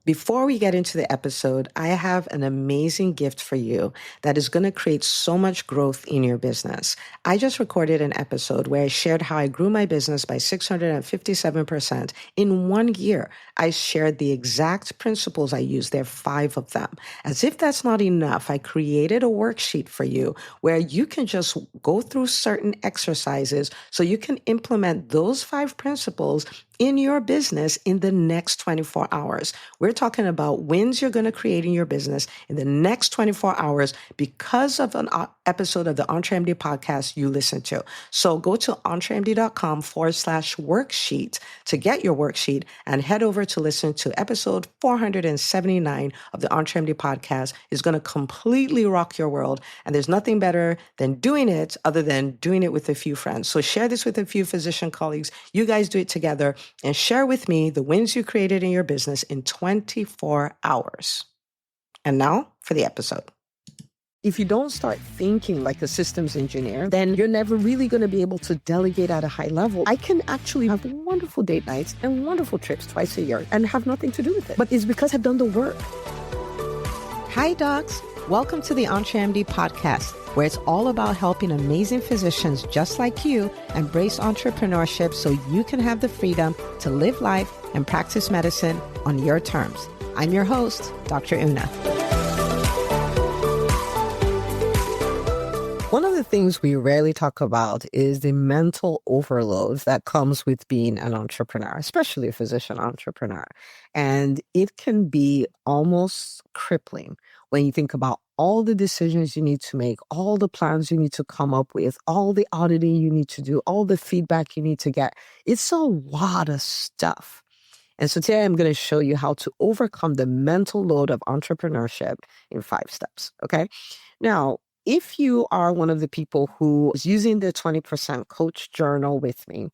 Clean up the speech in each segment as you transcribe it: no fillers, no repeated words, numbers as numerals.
Before we get into the episode, I have an amazing gift for you that is going to create so much growth in your business. I just recorded an episode where I shared how I grew my business by 657% in 1 year. I shared the exact principles I used. There are 5 of them. As if that's not enough, I created a worksheet for you where you can just go through certain exercises so you can implement those 5 principles in your business in the next 24 hours. We're talking about wins you're going to create in your business in the next 24 hours because of an episode of the EntreMD podcast you listen to. So go to entremd.com/worksheet to get your worksheet and head over to listen to episode 479 of the EntreMD podcast. Is going to completely rock your world. And there's nothing better than doing it other than doing it with a few friends. So share this with a few physician colleagues. You guys do it together and share with me the wins you created in your business in 24 hours. And now for the episode. If you don't start thinking like a systems engineer, then you're never really going to be able to delegate at a high level. I can actually have wonderful date nights and wonderful trips twice a year and have nothing to do with it. But it's because I've done the work. Hi, docs. Welcome to the EntreMD podcast, where it's all about helping amazing physicians just like you embrace entrepreneurship so you can have the freedom to live life and practice medicine on your terms. I'm your host, Dr. Una. One of the things we rarely talk about is the mental overload that comes with being an entrepreneur, especially a physician entrepreneur. And it can be almost crippling when you think about all the decisions you need to make, all the plans you need to come up with, all the auditing you need to do, all the feedback you need to get. It's a lot of stuff. And so today I'm going to show you how to overcome the mental load of entrepreneurship in 5 steps. Okay. Now, if you are one of the people who is using the 20% coach journal with me,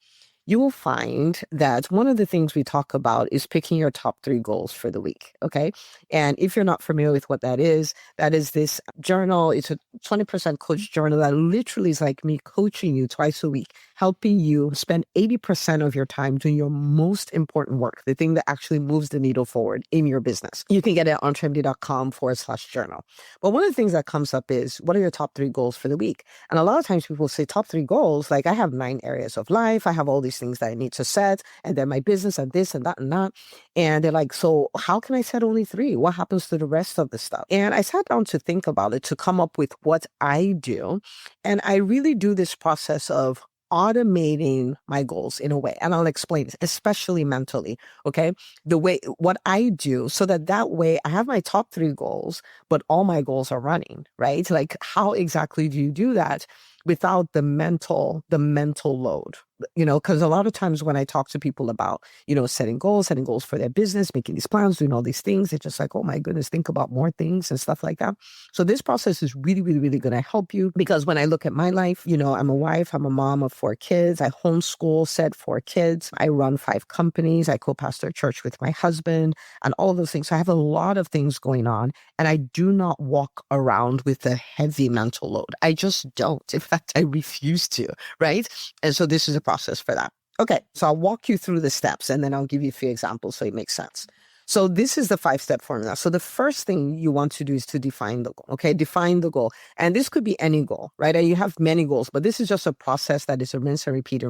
you will find that one of the things we talk about is picking your top 3 goals for the week. Okay. And if you're not familiar with what that is this journal. It's a 20% coach journal that literally is like me coaching you twice a week, helping you spend 80% of your time doing your most important work, the thing that actually moves the needle forward in your business. You can get it at entremd.com/journal. But one of the things that comes up is, what are your top 3 goals for the week? And a lot of times people say top 3 goals, like I have 9 areas of life. I have all these things that I need to set, and then my business and this and that and that. And they're like, so how can I set only 3? What happens to the rest of the stuff? And I sat down to think about it, to come up with what I do. And I really do this process of automating my goals in a way. And I'll explain this, especially mentally. Okay. What I do so that way I have my top 3 goals, but all my goals are running, right? Like, how exactly do you do that without the mental load? Because a lot of times when I talk to people about, setting goals for their business, making these plans, doing all these things, it's just like, oh my goodness, think about more things and stuff like that. So this process is really, really, really going to help you, because when I look at my life, I'm a wife, I'm a mom of 4 kids. I homeschool said 4 kids. I run 5 companies. I co-pastor a church with my husband and all of those things. So I have a lot of things going on, and I do not walk around with a heavy mental load. I just don't. In fact, I refuse to, right? And so this is a process for that. Okay, so I'll walk you through the steps, and then I'll give you a few examples so it makes sense. So this is the 5-step formula. So the first thing you want to do is to define the goal. Okay, define the goal. And this could be any goal, right? And you have many goals, but this is just a process that is a rinse and repeat,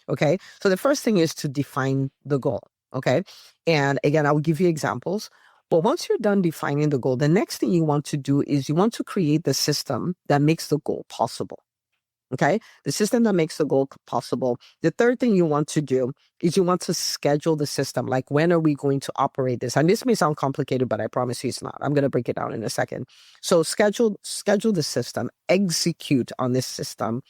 Okay, so the first thing is to define the goal. Okay, and again, I will give you examples. But once you're done defining the goal, the next thing you want to do is you want to create the system that makes the goal possible. Okay, the system that makes the goal possible. The third thing you want to do is you want to schedule the system. Like, when are we going to operate this? And this may sound complicated, but I promise you it's not. I'm going to break it down in a second. So schedule the system, execute on this system,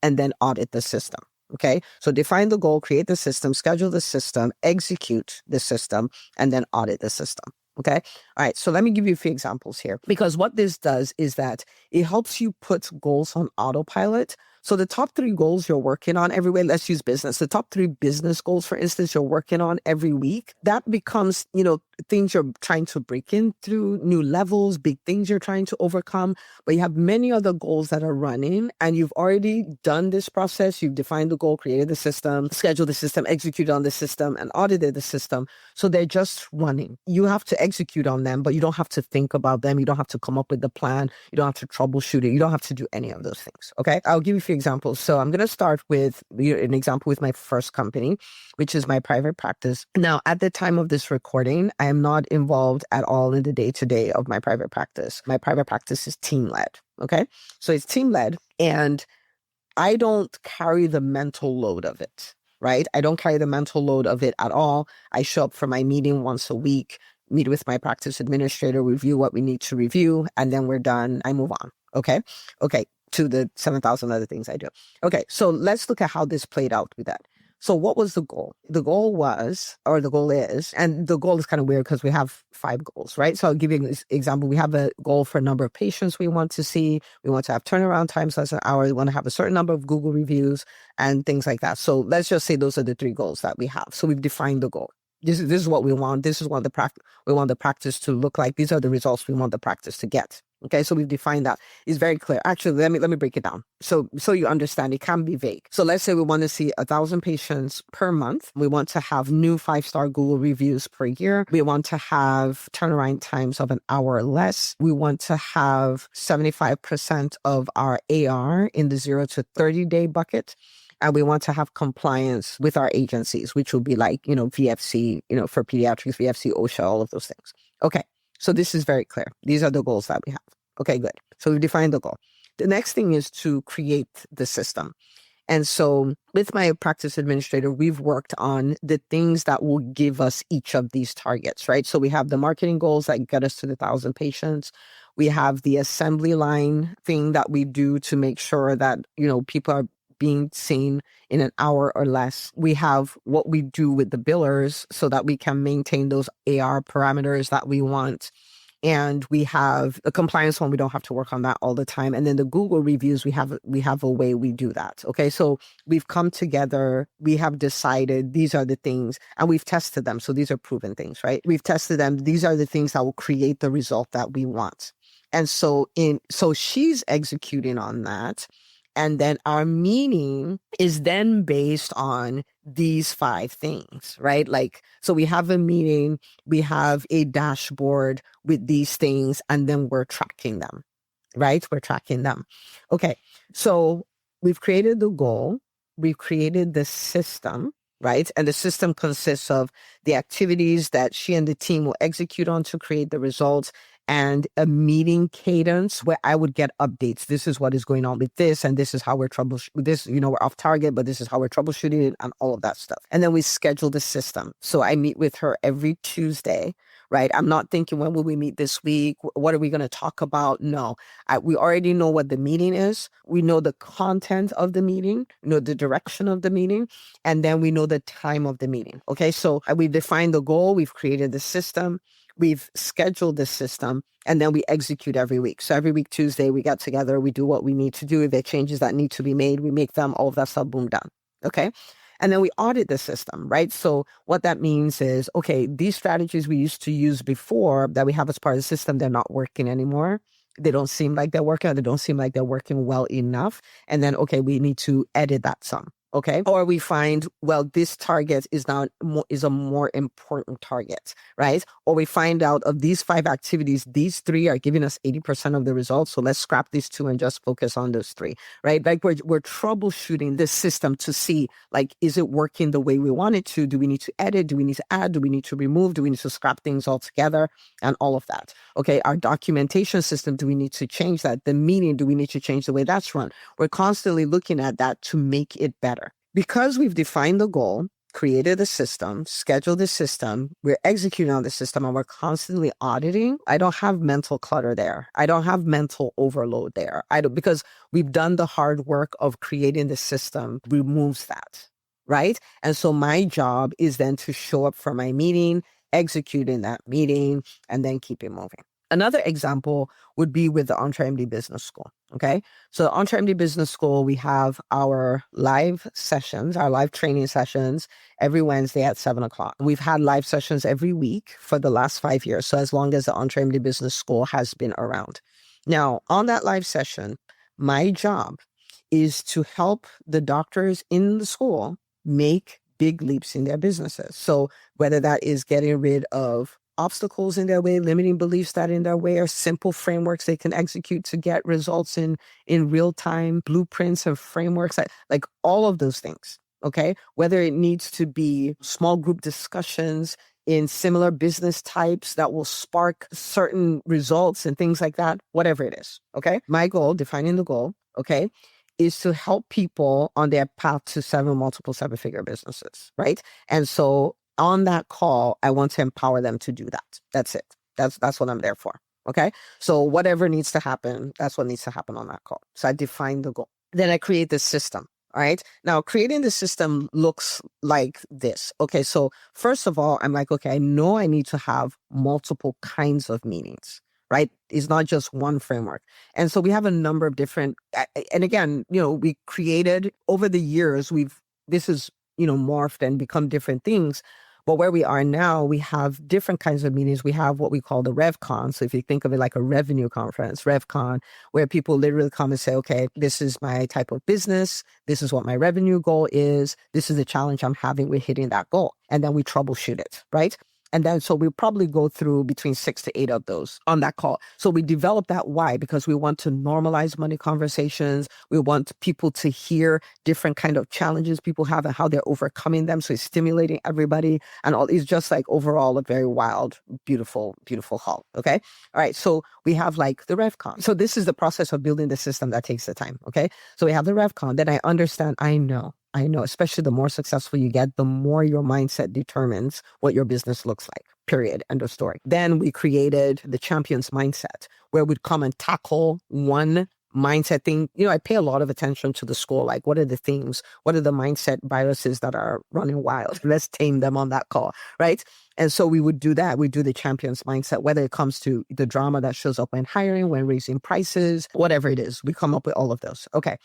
and then audit the system. Okay, so define the goal, create the system, schedule the system, execute the system, and then audit the system. Okay. All right. So let me give you a few examples here, because what this does is that it helps you put goals on autopilot So the top 3 goals you're working on every way, let's use business. The top 3 business goals, for instance, you're working on every week, that becomes, things you're trying to break in through, new levels, big things you're trying to overcome. But you have many other goals that are running, and you've already done this process. You've defined the goal, created the system, scheduled the system, executed on the system, and audited the system. So they're just running. You have to execute on them, but you don't have to think about them. You don't have to come up with the plan. You don't have to troubleshoot it. You don't have to do any of those things. Okay. I'll give you a few examples. So I'm going to start with an example with my first company, which is my private practice. Now, at the time of this recording, I am not involved at all in the day-to-day of my private practice. My private practice is team-led. Okay. So it's team-led, and I don't carry the mental load of it, right? I don't carry the mental load of it at all. I show up for my meeting once a week, meet with my practice administrator, review what we need to review, and then we're done. I move on. Okay. Okay. To the 7,000 other things I do. Okay. So let's look at how this played out with that. So what was the goal? The goal was, or the goal is, and the goal is kind of weird because we have 5 goals, right? So I'll give you an example. We have a goal for a number of patients we want to see. We want to have turnaround times less than an hour. We want to have a certain number of Google reviews and things like that. So let's just say those are the 3 goals that we have. So we've defined the goal. This is what we want. This is what we want the practice to look like. These are the results we want the practice to get. Okay, so we've defined that. It's very clear. Actually, let me break it down. So you understand, it can be vague. So let's say we want to see 1,000 patients per month. We want to have new 5-star Google reviews per year. We want to have turnaround times of an hour or less. We want to have 75% of our AR in the 0 to 30-day bucket. And we want to have compliance with our agencies, which will be like, VFC, for pediatrics, VFC, OSHA, all of those things. Okay. So this is very clear. These are the goals that we have. Okay, good. So we've defined the goal. The next thing is to create the system. And so with my practice administrator, we've worked on the things that will give us each of these targets, right? So we have the marketing goals that get us to the 1,000 patients. We have the assembly line thing that we do to make sure that, people are being seen in an hour or less. We have what we do with the billers so that we can maintain those AR parameters that we want. And we have a compliance one. We don't have to work on that all the time. And then the Google reviews, we have a way we do that. Okay. So we've come together. We have decided these are the things, and we've tested them. So these are proven things, right? We've tested them. These are the things that will create the result that we want. And so she's executing on that. And then our meaning is then based on these 5 things, right? So we have a meeting, we have a dashboard with these things, and then we're tracking them, right? We're tracking them. Okay. So we've created the goal, we've created the system, right? And the system consists of the activities that she and the team will execute on to create the results, and a meeting cadence where I would get updates. This is what is going on with this, and this is how we're troubleshooting this. We're off target, but this is how we're troubleshooting it, and all of that stuff. And then we schedule the system. So I meet with her every Tuesday, right? I'm not thinking, when will we meet this week? What are we going to talk about? No, we already know what the meeting is. We know the content of the meeting, the direction of the meeting, and then we know the time of the meeting. Okay, so we defined the goal. We've created the system. We've scheduled the system, and then we execute every week. So every week, Tuesday, we get together, we do what we need to do. If there are changes that need to be made, we make them, all of that stuff, boom, done. Okay. And then we audit the system, right? So what that means is, okay, these strategies we used to use before that we have as part of the system, they're not working anymore. They don't seem like they're working, or they don't seem like they're working well enough. And then, okay, we need to edit that some. Okay. Or we find, well, this target is now is a more important target, right? Or we find out, of these 5 activities, these 3 are giving us 80% of the results. So let's scrap these 2 and just focus on those 3, right? Like we're troubleshooting this system to see, is it working the way we want it to? Do we need to edit? Do we need to add? Do we need to remove? Do we need to scrap things altogether? And all of that. Okay. Our documentation system, do we need to change that? The meeting, do we need to change the way that's run? We're constantly looking at that to make it better. Because we've defined the goal, created the system, scheduled the system, we're executing on the system, and we're constantly auditing, I don't have mental clutter there. I don't have mental overload there. Because we've done the hard work of creating the system, removes that, right? And so my job is then to show up for my meeting, execute in that meeting, and then keep it moving. Another example would be with the EntreMD Business School. Okay. So EntreMD Business School, we have our live sessions, our live training sessions every Wednesday at 7 o'clock. We've had live sessions every week for the last 5 years. So as long as the EntreMD Business School has been around. Now, on that live session, my job is to help the doctors in the school make big leaps in their businesses. So whether that is getting rid of obstacles in their way, limiting beliefs that in their way, or simple frameworks they can execute to get results in real time, blueprints and frameworks, like all of those things. Okay. Whether it needs to be small group discussions in similar business types that will spark certain results and things like that, whatever it is. Okay. My goal, defining the goal, okay, is to help people on their path to multiple seven-figure businesses, right? And so on that call, I want to empower them to do that. That's it. That's what I'm there for. Okay. So whatever needs to happen, that's what needs to happen on that call. So I define the goal. Then I create this system. All right. Now, creating the system looks like this. Okay. So first of all, I'm like, okay, I know I need to have multiple kinds of meetings, right? It's not just one framework. And so we have a number of different, and again, we created over the years, this is, morphed and become different things. But where we are now, we have different kinds of meetings. We have what we call the RevCon. So if you think of it like a revenue conference, RevCon, where people literally come and say, okay, this is my type of business. This is what my revenue goal is. This is the challenge I'm having with hitting that goal. And then we troubleshoot it, right? And then, so we'll probably go through between 6 to 8 of those on that call. So we develop that why, because we want to normalize money conversations. We want people to hear different kind of challenges people have and how they're overcoming them. So it's stimulating everybody and all. It's just like overall a very wild, beautiful, beautiful call. Okay. All right. So we have like the RevCon. So this is the process of building the system that takes the time. Okay. So we have the RevCon. Then I understand, I know, especially the more successful you get, the more your mindset determines what your business looks like, period, end of story. Then we created the champions mindset, where we'd come and tackle one mindset thing. I pay a lot of attention to the school. Like, what are the themes? What are the mindset viruses that are running wild? Let's tame them on that call, right? And so we would do that. We do the champions mindset, whether it comes to the drama that shows up when hiring, when raising prices, whatever it is, we come up with all of those. Okay.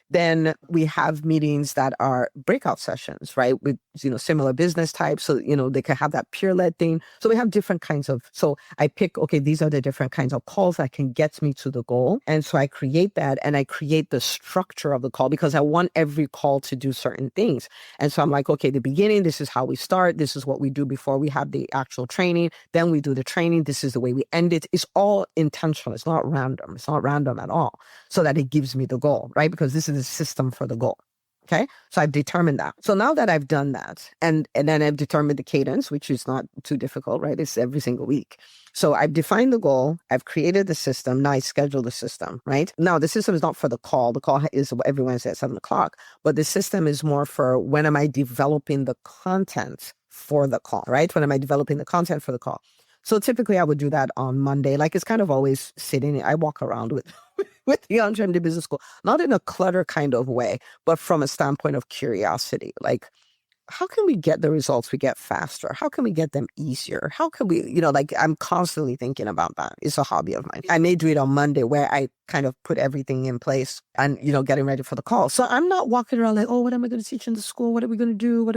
Then we have meetings that are breakout sessions, right? With, similar business types. So, they can have that peer-led thing. So we have different kinds of, so I pick, okay, these are the different kinds of calls that can get me to the goal. And so I create that, and I create the structure of the call, because I want every call to do certain things. And so I'm like, okay, the beginning, this is how we start. This is what we do before we have the actual training. Then we do the training. This is the way we end it. It's all intentional. It's not random. It's not random at all. So that it gives me the goal, right? Because this is a system for the goal. Okay. So I've determined that. So now that I've done that, and then I've determined the cadence, which is not too difficult, right? It's every single week. So I've defined the goal. I've created the system. Now I schedule the system, right? Now the system is not for the call. The call is every Wednesday at 7 o'clock, but the system is more for when am I developing the content for the call, right? When am I developing the content for the call? So typically I would do that on Monday. Like, it's kind of always sitting. I walk around with the EntreMD Business School, not in a clutter kind of way, but from a standpoint of curiosity. Like, how can we get the results we get faster? How can we get them easier? How can we, like, I'm constantly thinking about that. It's a hobby of mine. I may do it on Monday, where I kind of put everything in place and, getting ready for the call. So I'm not walking around like, oh, what am I going to teach in the school? What are we going to do?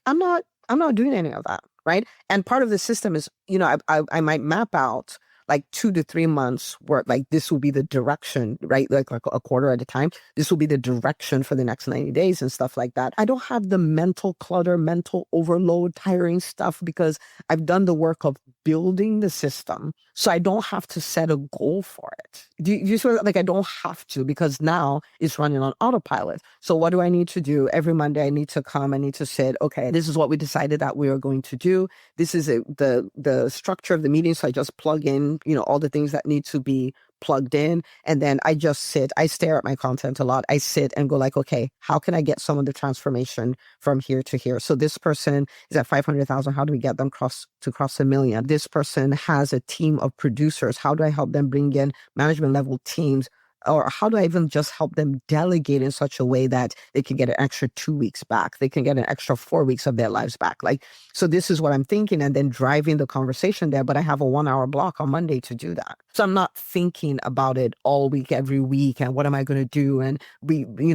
I'm not doing any of that. Right. And part of the system is, I might map out like 2 to 3 months work. Like, this will be the direction, right? Like a quarter at a time. This will be the direction for the next 90 days and stuff like that. I don't have the mental clutter, mental overload, tiring stuff, because I've done the work of building the system. So I don't have to set a goal for it. Do you sort of, like, I don't have to, because now it's running on autopilot. So what do I need to do? Every Monday I need to come, I need to sit, okay, this is what we decided that we are going to do. This is the structure of the meeting. So I just plug in, all the things that need to be plugged in. And then I just sit, I stare at my content a lot. I sit and go like, okay, how can I get some of the transformation from here to here? So this person is at 500,000. How do we get them cross 1 million? This person has a team of producers. How do I help them bring in management level teams or how do I even just help them delegate in such a way that they can get an extra 2 weeks back? They can get an extra 4 weeks of their lives back. Like, so this is what I'm thinking, and then driving the conversation there. But I have a 1 hour block on Monday to do that. So I'm not thinking about it all week, every week, and what am I going to do? And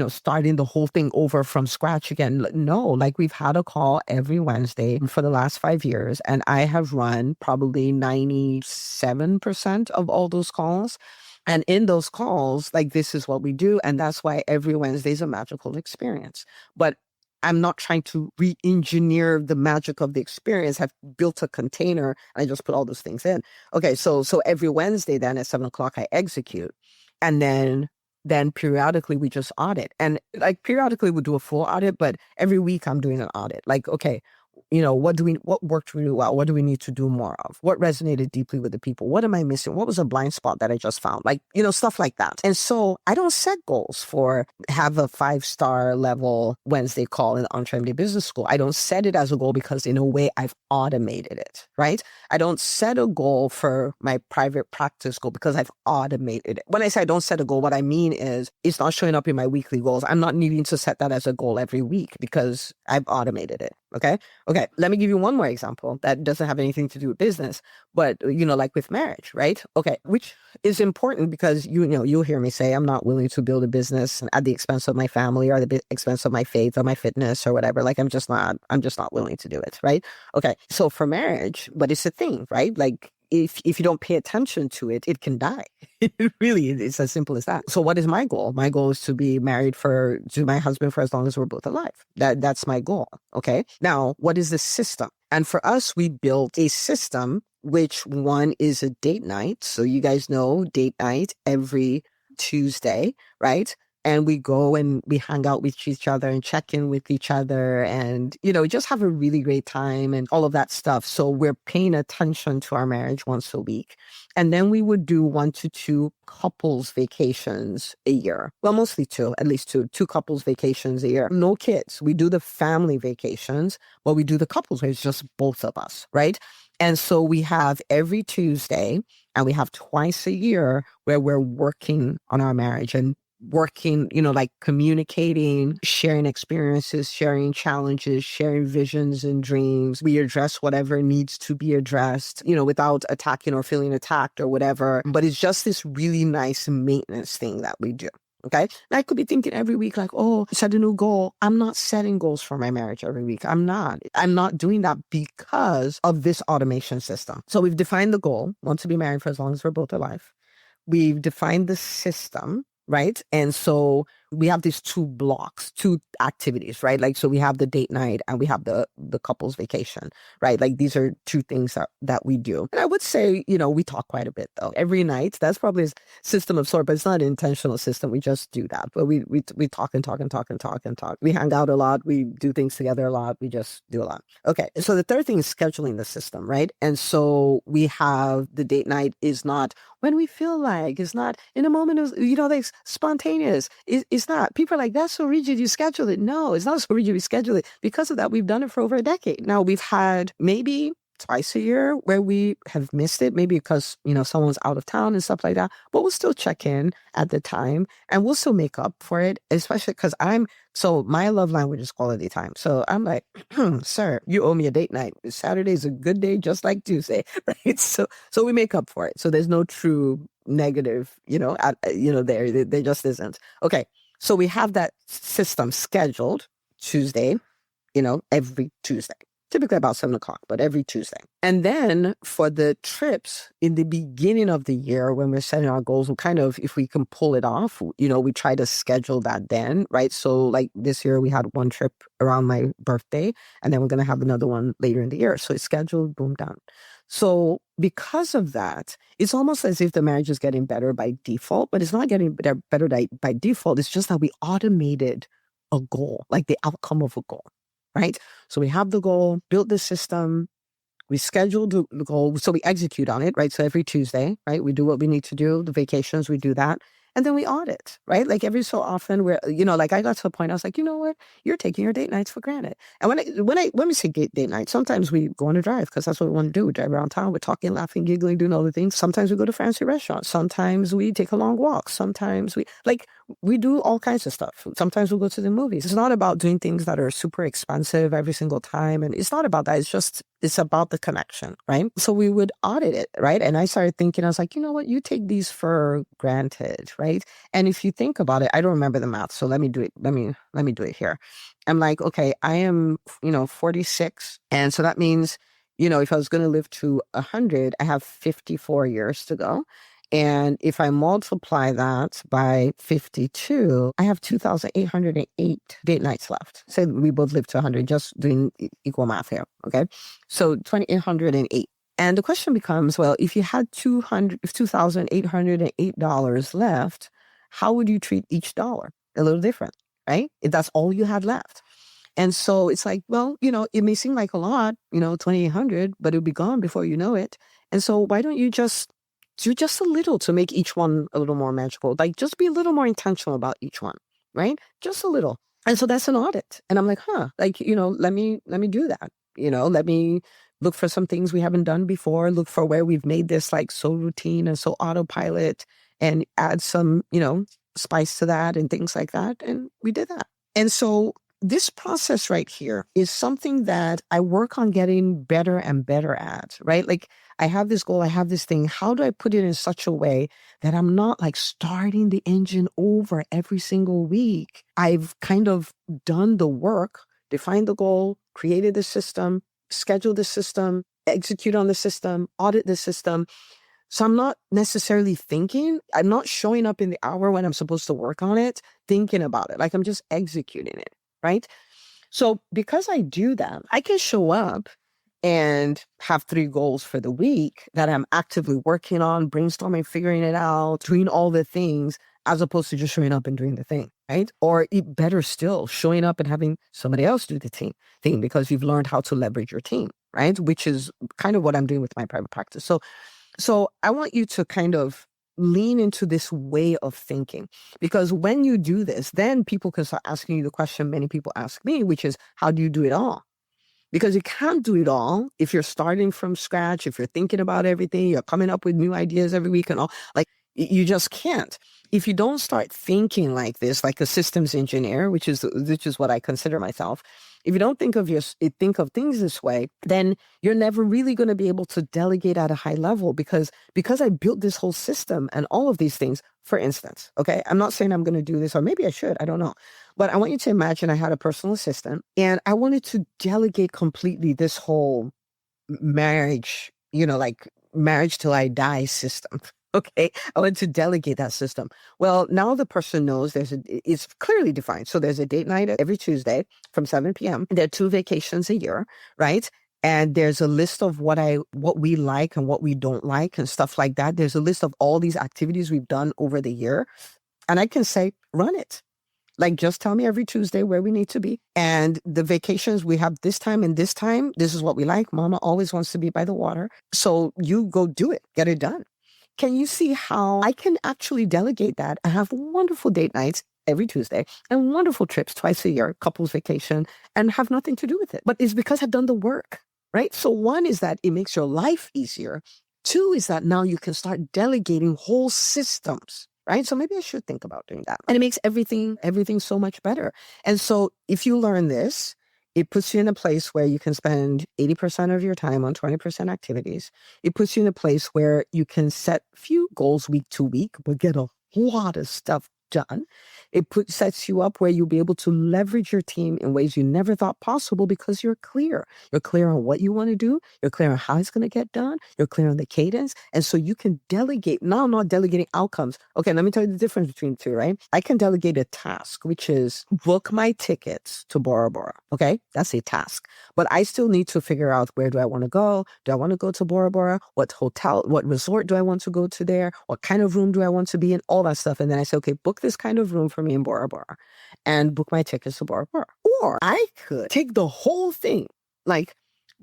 starting the whole thing over from scratch again. No, like we've had a call every Wednesday for the last 5 years, and I have run probably 97% of all those calls. And in those calls, like, this is what we do. And that's why every Wednesday is a magical experience. But I'm not trying to re-engineer the magic of the experience. I've built a container and I just put all those things in. Okay, so every Wednesday then at 7 o'clock I execute. And then periodically we just audit. And like periodically we do a full audit, but every week I'm doing an audit. Like, okay, what worked really well? What do we need to do more of? What resonated deeply with the people? What am I missing? What was a blind spot that I just found? Like, stuff like that. And so I don't set goals for have a 5-star level Wednesday call in Entre MD Business School. I don't set it as a goal because in a way I've automated it, right? I don't set a goal for my private practice goal because I've automated it. When I say I don't set a goal, what I mean is it's not showing up in my weekly goals. I'm not needing to set that as a goal every week because I've automated it. Okay. Okay. Let me give you one more example that doesn't have anything to do with business, but like with marriage, right? Okay. Which is important because you'll hear me say I'm not willing to build a business at the expense of my family or the expense of my faith or my fitness or whatever. Like I'm just not willing to do it. Right. Okay. So for marriage, but it's a thing, right? Like if you don't pay attention to it, it can die. Really, it's as simple as that. So what is my goal? My goal is to be married to my husband for as long as we're both alive. That's my goal. Okay. Now, what is the system? And for us, we built a system, which one is a date night. So you guys know date night every Tuesday, right? And we go and we hang out with each other and check in with each other and, just have a really great time and all of that stuff. So we're paying attention to our marriage once a week. And then we would do 1 to 2 couples vacations a year. Well, mostly two, at least two couples vacations a year. No kids. We do the family vacations, but we do the couples where it's just both of us, right? And so we have every Tuesday and we have twice a year where we're working on our marriage and working, like communicating, sharing experiences, sharing challenges, sharing visions and dreams. We address whatever needs to be addressed, without attacking or feeling attacked or whatever. But it's just this really nice maintenance thing that we do. Okay. And I could be thinking every week, like, oh, set a new goal. I'm not setting goals for my marriage every week. I'm not doing that because of this automation system. So we've defined the goal, want to be married for as long as we're both alive. We've defined the system, right? And so we have these 2 blocks, 2 activities, right? Like, so we have the date night and we have the couples vacation, right? Like these are 2 things that we do. And I would say, we talk quite a bit though. Every night, that's probably a system of sort, but it's not an intentional system. We just do that. But we talk and talk and talk and talk and talk. We hang out a lot. We do things together a lot. We just do a lot. Okay. So the third thing is scheduling the system, right? And so we have the date night is not when we feel like, it's not in a moment of, like spontaneous. It's not. People are like, that's so rigid, you schedule it. No, it's not so rigid, we schedule it. Because of that, we've done it for over a decade. Now, we've had maybe twice a year where we have missed it, maybe because, someone's out of town and stuff like that. But we'll still check in at the time and we'll still make up for it, especially because my love language is quality time. So I'm like, sir, you owe me a date night. Saturday is a good day, just like Tuesday, right? So we make up for it. So there's no true negative, there just isn't. Okay. So we have that system scheduled Tuesday, every Tuesday. Typically about 7 o'clock, but every Tuesday. And then for the trips in the beginning of the year, when we're setting our goals, we kind of, if we can pull it off, we try to schedule that then, right? So like this year we had 1 trip around my birthday, and then we're going to have another one later in the year. So it's scheduled, boom, down. So because of that, it's almost as if the marriage is getting better by default, but it's not getting better by default. It's just that we automated a goal, like the outcome of a goal. Right? So we have the goal, built the system, we schedule the goal, so we execute on it, right? So every Tuesday, right? We do what we need to do, the vacations, we do that. And then we audit, right? Like every so often we're, like I got to a point, I was like, you know what? You're taking your date nights for granted. And when we say date night, sometimes we go on a drive because that's what we want to do. We drive around town, we're talking, laughing, giggling, doing all the things. Sometimes we go to fancy restaurants. Sometimes we take a long walk. Sometimes we do all kinds of stuff. Sometimes we'll go to the movies. It's not about doing things that are super expensive every single time. And it's not about that. It's about the connection, right? So we would audit it, right? And I started thinking, I was like, you know what? You take these for granted, right? And if you think about it, I don't remember the math. So let me do it. Let me do it here. I'm like, okay, I am, 46. And so that means, if I was going to live to 100, I have 54 years to go. And if I multiply that by 52, I have 2,808 date nights left. Say we both live to 100, just doing equal math here. Okay. So 2,808. And the question becomes, well, if you had $2,808 left, how would you treat each dollar? A little different, right? If that's all you had left. And so it's like, well, it may seem like a lot, 2,800, but it'll be gone before you know it. And so why don't you just do just a little to make each one a little more magical? Like just be a little more intentional about each one, right? Just a little. And so that's an audit. And I'm like, like, let me do that. Let me look for some things we haven't done before, look for where we've made this like so routine and so autopilot and add some, spice to that and things like that. And we did that. And so this process right here is something that I work on getting better and better at, right? Like I have this goal, I have this thing. How do I put it in such a way that I'm not like starting the engine over every single week? I've kind of done the work, defined the goal, created the system, scheduled the system, execute on the system, audit the system. So I'm not necessarily thinking, I'm not showing up in the hour when I'm supposed to work on it, thinking about it. Like I'm just executing it, right? So because I do that, I can show up and have 3 goals for the week that I'm actively working on, brainstorming, figuring it out, doing all the things, as opposed to just showing up and doing the thing, right? Or better still, showing up and having somebody else do the thing because you've learned how to leverage your team, right? Which is kind of what I'm doing with my private practice. So I want you to kind of lean into this way of thinking, because when you do this, then people can start asking you the question many people ask me, which is, how do you do it all? Because you can't do it all if you're starting from scratch, if you're thinking about everything, you're coming up with new ideas every week and all. Like you just can't. If you don't start thinking like this, like a systems engineer, which is what I consider myself, if you don't think of things this way, then you're never really going to be able to delegate at a high level because I built this whole system and all of these things. For instance, okay, I'm not saying I'm going to do this, or maybe I should, I don't know. But I want you to imagine I had a personal assistant and I wanted to delegate completely this whole marriage, like marriage till I die system. Okay. I want to delegate that system. Well, now the person knows it's clearly defined. So there's a date night every Tuesday from 7 p.m. There are 2 vacations a year, right? And there's a list of what we like and what we don't like and stuff like that. There's a list of all these activities we've done over the year. And I can say, run it. Like, just tell me every Tuesday where we need to be. And the vacations we have this time and this time, this is what we like. Mama always wants to be by the water. So you go do it, get it done. Can you see how I can actually delegate that? I have wonderful date nights every Tuesday and wonderful trips twice a year, couples vacation, and have nothing to do with it. But it's because I've done the work, right? So 1 is that it makes your life easier. 2 is that now you can start delegating whole systems, right? So maybe I should think about doing that. And it makes everything so much better. And so if you learn this, it puts you in a place where you can spend 80% of your time on 20% activities. It puts you in a place where you can set few goals week to week, but get a lot of stuff done. It sets you up where you'll be able to leverage your team in ways you never thought possible because you're clear. You're clear on what you want to do. You're clear on how it's going to get done. You're clear on the cadence. And so you can delegate. Now I'm not delegating outcomes. Okay, let me tell you the difference between the two, right? I can delegate a task, which is book my tickets to Bora Bora. Okay, that's a task. But I still need to figure out, where do I want to go? Do I want to go to Bora Bora? What hotel, what resort do I want to go to there? What kind of room do I want to be in? All that stuff. And then I say, okay, book this kind of room for me in Bora Bora and book my tickets to Bora Bora. Or I could take the whole thing, like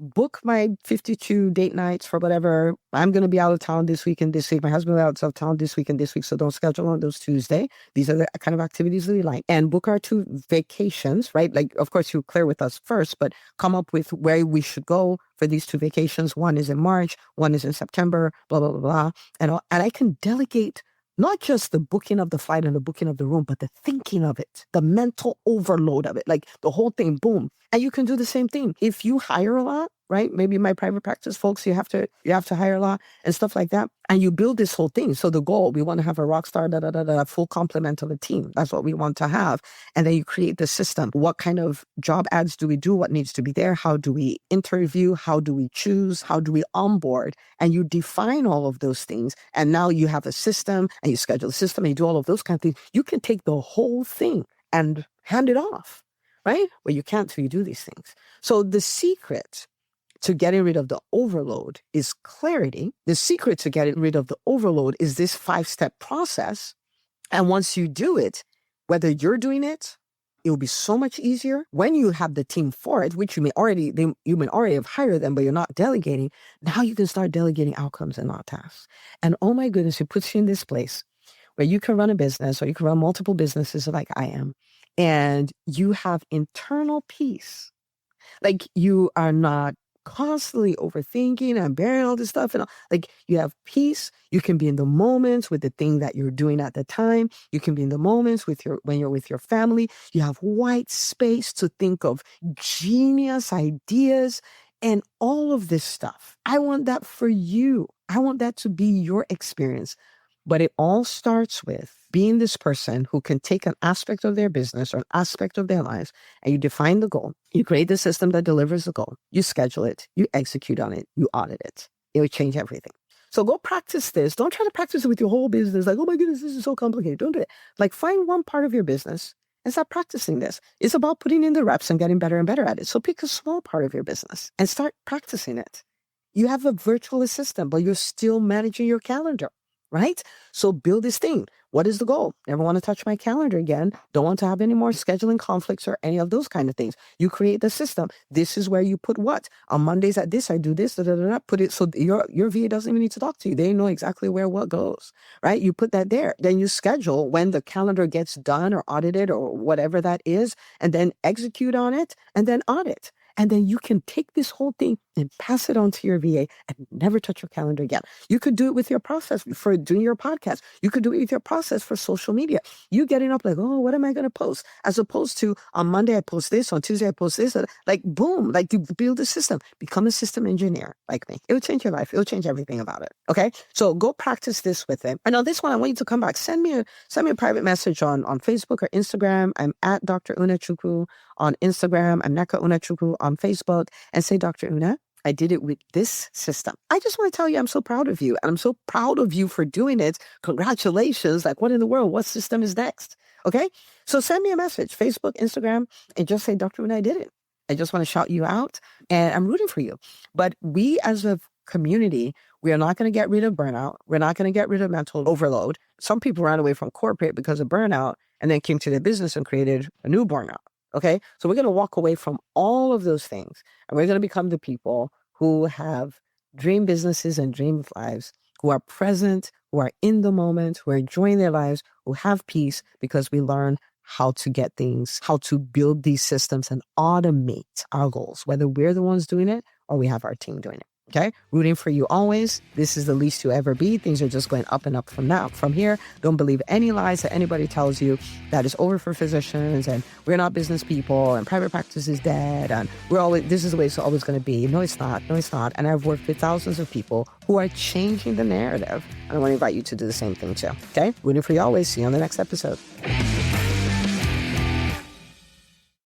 book my 52 date nights for whatever. I'm going to be out of town this week and this week. My husband will be out of town this week and this week. So don't schedule on those Tuesday. These are the kind of activities that we like. And book our 2 vacations, right? Like, of course, you clear with us first, but come up with where we should go for these 2 vacations. One is in March, one is in September, blah, blah, blah, blah. And I can delegate not just the booking of the flight and the booking of the room, but the thinking of it, the mental overload of it, like the whole thing, boom. And you can do the same thing. If you hire a lot, right? Maybe my private practice folks, you have to hire a lot and stuff like that. And you build this whole thing. So the goal, we want to have a rock star, full complement of a team. That's what we want to have. And then you create the system. What kind of job ads do we do? What needs to be there? How do we interview? How do we choose? How do we onboard? And you define all of those things. And now you have a system and you schedule the system and you do all of those kind of things. You can take the whole thing and hand it off, right? Well, you can't till you do these things. So the secret to getting rid of the overload is clarity. The secret to getting rid of the overload is this 5-step process. And once you do it, whether you're doing it, it will be so much easier when you have the team for it, which you may already have hired them, but you're not delegating. Now you can start delegating outcomes and not tasks. And oh my goodness, it puts you in this place where you can run a business or you can run multiple businesses like I am, and you have internal peace. Like you are not constantly overthinking and bearing all this stuff and all. Like you have peace. You can be in the moments with the thing that you're doing at the time. You can be in the moments when you're with your family. You have white space to think of genius ideas and all of this stuff. I want that for you. I want that to be your experience. But it all starts with being this person who can take an aspect of their business or an aspect of their lives, and you define the goal. You create the system that delivers the goal. You schedule it. You execute on it. You audit it. It will change everything. So go practice this. Don't try to practice it with your whole business. Like, oh my goodness, this is so complicated. Don't do it. Like find one part of your business and start practicing this. It's about putting in the reps and getting better and better at it. So pick a small part of your business and start practicing it. You have a virtual assistant, but you're still managing your calendar, right? So build this thing. What is the goal? Never want to touch my calendar again. Don't want to have any more scheduling conflicts or any of those kind of things. You create the system. This is where you put what. On Mondays at this, I do this, put it so your VA doesn't even need to talk to you. They know exactly where what goes, right? You put that there. Then you schedule when the calendar gets done or audited or whatever that is, and then execute on it and then audit. And then you can take this whole thing and pass it on to your VA and never touch your calendar again. You could do it with your process for doing your podcast. You could do it with your process for social media. You getting up like, oh, what am I going to post? As opposed to on Monday, I post this, on Tuesday, I post this. Like, boom, like you build a system. Become a system engineer like me. It will change your life. It will change everything about it. Okay? So go practice this with it. And on this one, I want you to come back. Send me a private message on Facebook or Instagram. I'm at Dr. Una Chukwu on Instagram. I'm Neka Una Chukwu on Facebook, and say, Dr. Una, I did it with this system. I just want to tell you, I'm so proud of you. And I'm so proud of you for doing it. Congratulations. Like, what in the world? What system is next? Okay. So send me a message, Facebook, Instagram, and just say, Dr. Una, I did it. I just want to shout you out, and I'm rooting for you. But we as a community, we are not going to get rid of burnout. We're not going to get rid of mental overload. Some people ran away from corporate because of burnout and then came to their business and created a new burnout. Okay, so we're going to walk away from all of those things, and we're going to become the people who have dream businesses and dream lives, who are present, who are in the moment, who are enjoying their lives, who have peace, because we learn how to get things, how to build these systems and automate our goals, whether we're the ones doing it or we have our team doing it. Okay, rooting for you always. This is the least you'll ever be. Things are just going up and up from here. Don't believe any lies that anybody tells you that it's over for physicians and we're not business people and private practice is dead and this is the way it's always going to be. No, it's not. No, it's not. And I've worked with thousands of people who are changing the narrative. And I want to invite you to do the same thing too. Okay, rooting for you always. See you on the next episode.